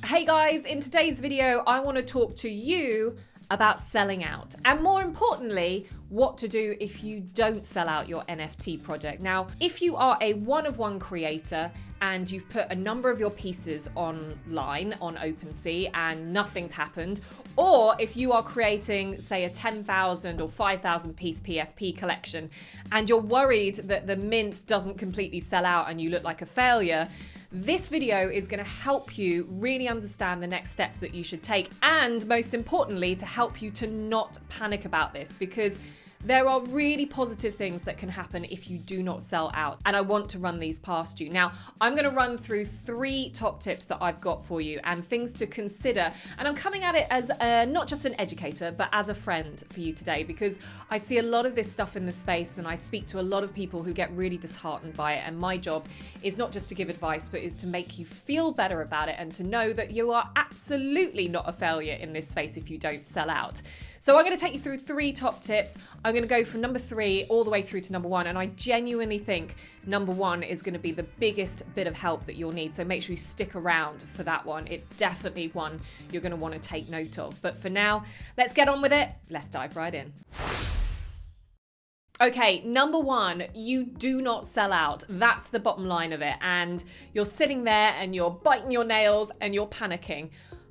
Hey guys, in today's video, I want to talk to you about selling out, and more importantly, what to do if you don't sell out your NFT project. Now, if you are a one-of-one creator and you've put a number of your pieces online on OpenSea and nothing's happened, or if you are creating, say, a 10,000 or 5,000 piece PFP collection and you're worried that the mint doesn't completely sell out and you look like a failure, this video is going to help you really understand the next steps that you should take, and most importantly, to help you to not panic about this, because there are really positive things that can happen if you do not sell out, and I want to run these past you. Now, I'm going to run through 3 top tips that I've got for you and things to consider, and I'm coming at it as not just an educator, but as a friend for you today, because I see a lot of this stuff in the space and I speak to a lot of people who get really disheartened by it, and my job is not just to give advice, but is to make you feel better about it and to know that you are absolutely not a failure in this space if you don't sell out. So I'm going to take you through 3 top tips. I'm going to go from number 3 all the way through to number 1. And I genuinely think number 1 is going to be the biggest bit of help that you'll need. So make sure you stick around for that one. It's definitely one you're going to want to take note of. But for now, let's get on with it. Let's dive right in. Okay, number 1, you do not sell out. That's the bottom line of it. And you're sitting there and you're biting your nails and you're panicking.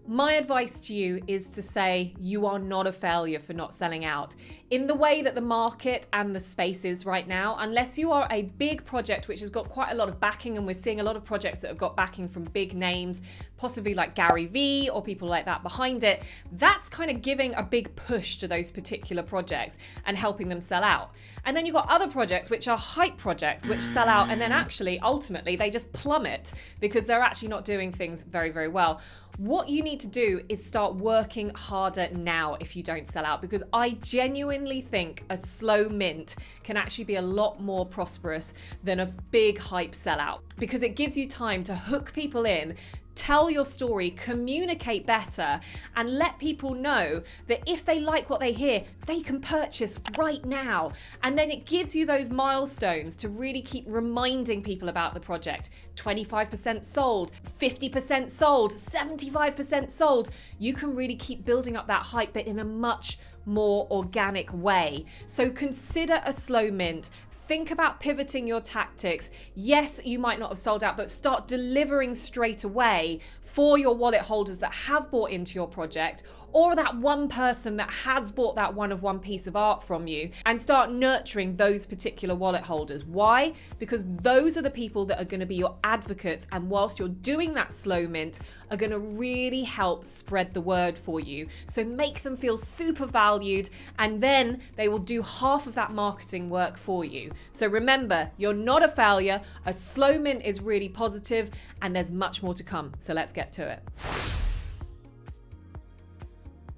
My advice to you is to say you are not a failure for not selling out. In the way that the market and the space is right now, unless you are a big project which has got quite a lot of backing, and we're seeing a lot of projects that have got backing from big names, possibly like Gary Vee or people like that behind it, that's kind of giving a big push to those particular projects and helping them sell out. And then you've got other projects which are hype projects which sell out, and then actually ultimately they just plummet because they're actually not doing things very, very well. What you need to do is start working harder now if you don't sell out, because I genuinely think a slow mint can actually be a lot more prosperous than a big hype sellout, because it gives you time to hook people in, tell your story, communicate better, and let people know that if they like what they hear, they can purchase right now. And then it gives you those milestones to really keep reminding people about the project. 25% sold, 50% sold, 75% sold. You can really keep building up that hype, but in a much more organic way. So consider a slow mint. Think about pivoting your tactics. Yes, you might not have sold out, but start delivering straight away for your wallet holders that have bought into your project, or that one person that has bought that one-of-one piece of art from you, and start nurturing those particular wallet holders. Why? Because those are the people that are going to be your advocates, and whilst you're doing that slow mint, are going to really help spread the word for you. So make them feel super valued, and then they will do half of that marketing work for you. So remember, you're not a failure. A slow mint is really positive, and there's much more to come. So let's get to it.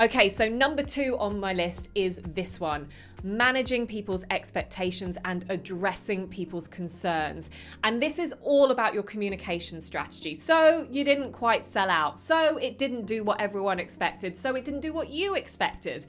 Okay, so number 2 on my list is this one: managing people's expectations and addressing people's concerns. And this is all about your communication strategy. So you didn't quite sell out. So it didn't do what everyone expected. So it didn't do what you expected.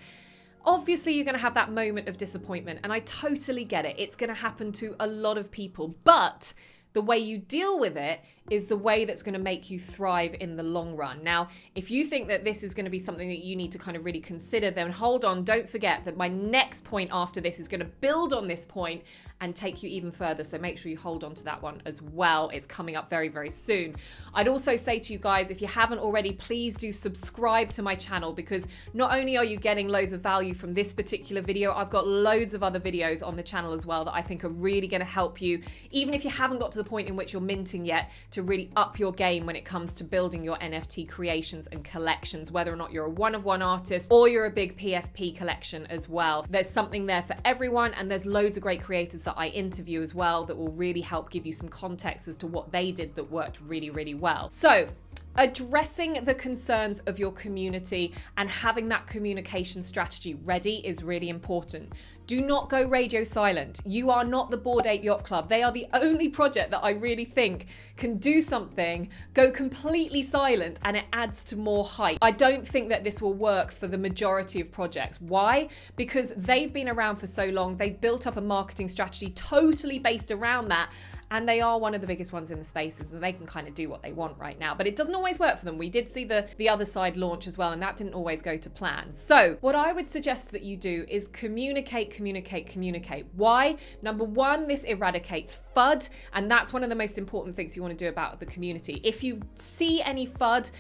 Obviously, you're going to have that moment of disappointment, and I totally get it. It's going to happen to a lot of people, but the way you deal with it is the way that's going to make you thrive in the long run. Now, if you think that this is going to be something that you need to kind of really consider, then hold on. Don't forget that my next point after this is going to build on this point and take you even further. So make sure you hold on to that one as well. It's coming up very, very soon. I'd also say to you guys, if you haven't already, please do subscribe to my channel, because not only are you getting loads of value from this particular video, I've got loads of other videos on the channel as well that I think are really going to help you, even if you haven't got to the point in which you're minting yet, to really up your game when it comes to building your NFT creations and collections, whether or not you're a one-of-one artist or you're a big PFP collection as well. There's something there for everyone, and there's loads of great creators that I interview as well that will really help give you some context as to what they did that worked really, really well. So addressing the concerns of your community and having that communication strategy ready is really important. Do not go radio silent. You are not the Bored Ape Yacht Club. They are the only project that I really think can do something, go completely silent, and it adds to more hype. I don't think that this will work for the majority of projects. Why? Because they've been around for so long. They've built up a marketing strategy totally based around that. and they are one of the biggest ones in the spaces, and they can kind of do what they want right now, but it doesn't always work for them. We did see the other side launch as well, and that didn't always go to plan. So what I would suggest that you do is communicate. Why? Number one, this eradicates FUD, and that's one of the most important things you want to do about the community. If you see any FUD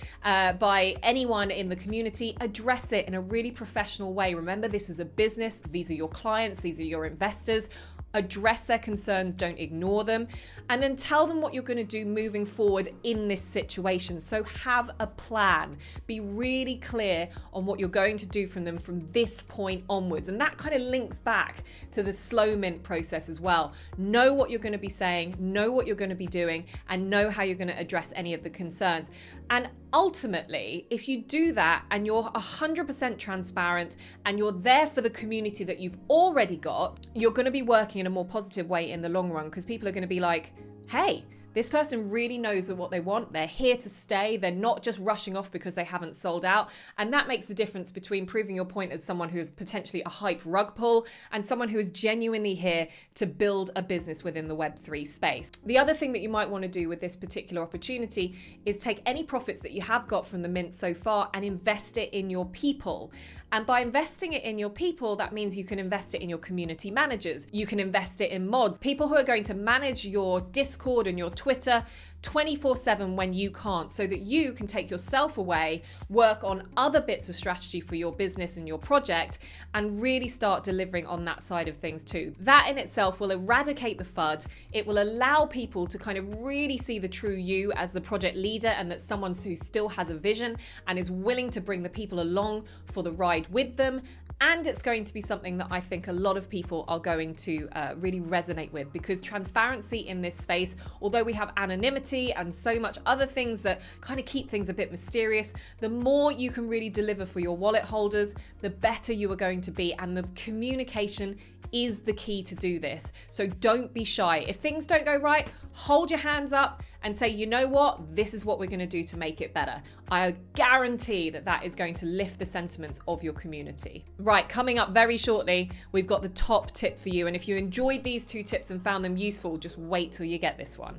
by anyone in the community, address it in a really professional way. Remember, this is a business. These are your clients. These are your investors. Address their concerns, don't ignore them, and then tell them what you're going to do moving forward in this situation. So have a plan. Be really clear on what you're going to do from them from this point onwards. And that kind of links back to the slow mint process as well. Know what you're going to be saying, know what you're going to be doing, and know how you're going to address any of the concerns. And ultimately, if you do that and you're 100% transparent and you're there for the community that you've already got, you're going to be working in a more positive way in the long run, because people are going to be like, hey, this person really knows what they want. They're here to stay. They're not just rushing off because they haven't sold out. And that makes the difference between proving your point as someone who is potentially a hype rug pull and someone who is genuinely here to build a business within the Web3 space. The other thing that you might want to do with this particular opportunity is take any profits that you have got from the mint so far and invest it in your people. And by investing it in your people, that means you can invest it in your community managers. You can invest it in mods, people who are going to manage your Discord and your Twitter 24/7 when you can't, so that you can take yourself away, work on other bits of strategy for your business and your project, and really start delivering on that side of things too. That in itself will eradicate the FUD. It will allow people to kind of really see the true you as the project leader, and that someone who still has a vision and is willing to bring the people along for the ride with them. And it's going to be something that I think a lot of people are going to really resonate with, because transparency in this space, although we have anonymity and so much other things that kind of keep things a bit mysterious, the more you can really deliver for your wallet holders, the better you are going to be. And the communication is the key to do this. So don't be shy. If things don't go right, hold your hands up and say, you know what, this is what we're going to do to make it better. I guarantee that that is going to lift the sentiments of your community. Right, coming up very shortly, we've got the top tip for you. And if you enjoyed these 2 tips and found them useful, just wait till you get this one.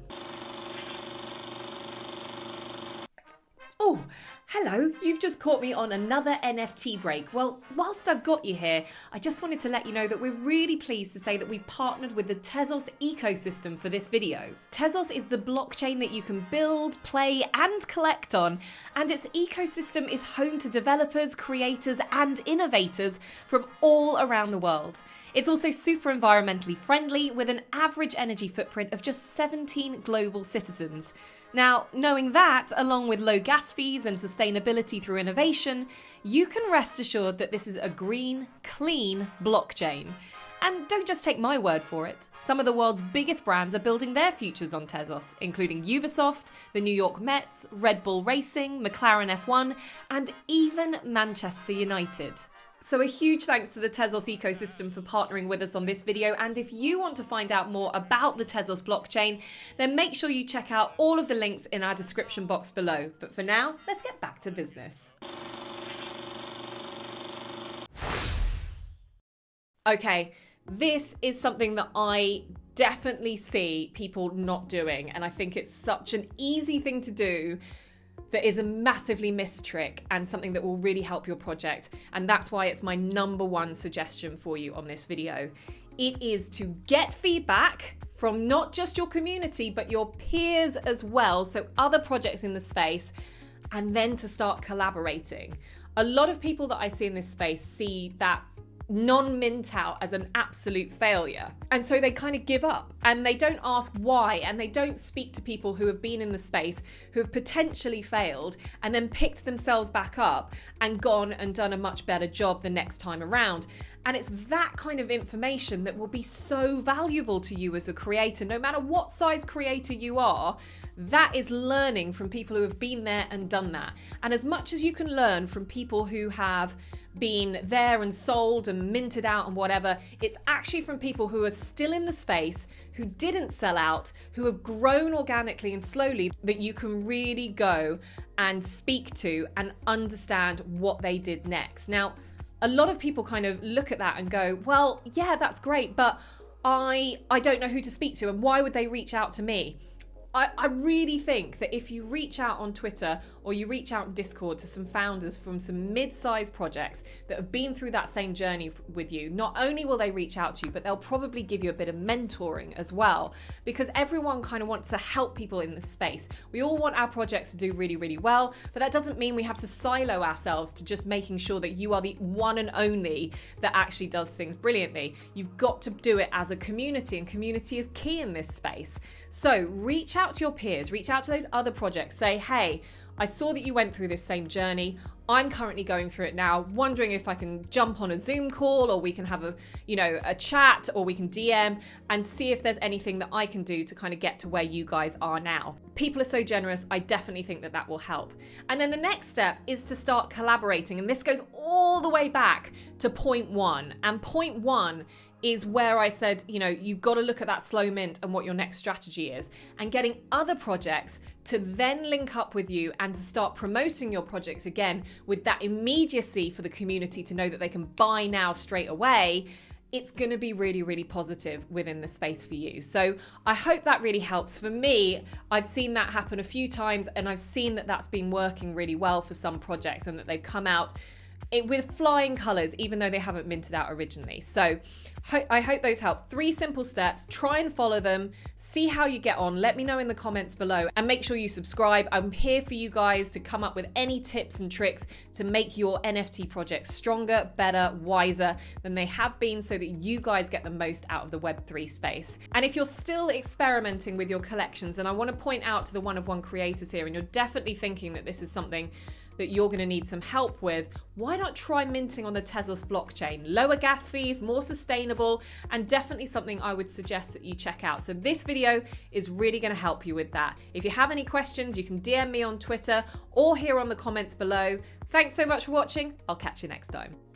Oh, hello, you've just caught me on another NFT break. Well, whilst I've got you here, I just wanted to let you know that we're really pleased to say that we've partnered with the Tezos ecosystem for this video. Tezos is the blockchain that you can build, play, and collect on, and its ecosystem is home to developers, creators, and innovators from all around the world. It's also super environmentally friendly, with an average energy footprint of just 17 global citizens. Now, knowing that, along with low gas fees and sustainability through innovation, you can rest assured that this is a green, clean blockchain. And don't just take my word for it. Some of the world's biggest brands are building their futures on Tezos, including Ubisoft, the New York Mets, Red Bull Racing, McLaren F1, and even Manchester United. So a huge thanks to the Tezos ecosystem for partnering with us on this video. And if you want to find out more about the Tezos blockchain, then make sure you check out all of the links in our description box below. But for now, let's get back to business. Okay, this is something that I definitely see people not doing. And I think it's such an easy thing to do that is a massively missed trick and something that will really help your project. And that's why it's my number 1 suggestion for you on this video. It is to get feedback from not just your community, but your peers as well, so other projects in the space, and then to start collaborating. A lot of people that I see in this space see that non-mint out as an absolute failure. And so they kind of give up and they don't ask why, and they don't speak to people who have been in the space, who have potentially failed and then picked themselves back up and gone and done a much better job the next time around. And it's that kind of information that will be so valuable to you as a creator, no matter what size creator you are. That is learning from people who have been there and done that. And as much as you can learn from people who have been there and sold and minted out and whatever, it's actually from people who are still in the space, who didn't sell out, who have grown organically and slowly, that you can really go and speak to and understand what they did next. Now, a lot of people kind of look at that and go, well, yeah, that's great, but I don't know who to speak to, and why would they reach out to me? I really think that if you reach out on Twitter or you reach out in Discord to some founders from some mid-sized projects that have been through that same journey with you, not only will they reach out to you, but they'll probably give you a bit of mentoring as well, because everyone kind of wants to help people in this space. We all want our projects to do really, really well, but that doesn't mean we have to silo ourselves to just making sure that you are the one and only that actually does things brilliantly. You've got to do it as a community, and community is key in this space. So reach out to your peers, reach out to those other projects, say, hey, I saw that you went through this same journey. I'm currently going through it now, wondering if I can jump on a Zoom call, or we can have a chat, or we can DM and see if there's anything that I can do to kind of get to where you guys are now. People are so generous. I definitely think that will help. And then the next step is to start collaborating. And this goes all the way back to point one. And point one is where I said, you've got to look at that slow mint and what your next strategy is, and getting other projects to then link up with you and to start promoting your project again with that immediacy for the community to know that they can buy now straight away. It's going to be really, really positive within the space for you. So I hope that really helps. For me, I've seen that happen a few times, and I've seen that that's been working really well for some projects, and that they've come out with flying colors, even though they haven't minted out originally. So I hope those help. 3 simple steps. Try and follow them. See how you get on. Let me know in the comments below, and make sure you subscribe. I'm here for you guys to come up with any tips and tricks to make your NFT projects stronger, better, wiser than they have been, so that you guys get the most out of the Web3 space. And if you're still experimenting with your collections, and I want to point out to the one-of-one creators here, and you're definitely thinking that this is something that you're going to need some help with, why not try minting on the Tezos blockchain? Lower gas fees, more sustainable, and definitely something I would suggest that you check out. So this video is really going to help you with that. If you have any questions, you can DM me on Twitter or here on the comments below. Thanks so much for watching. I'll catch you next time.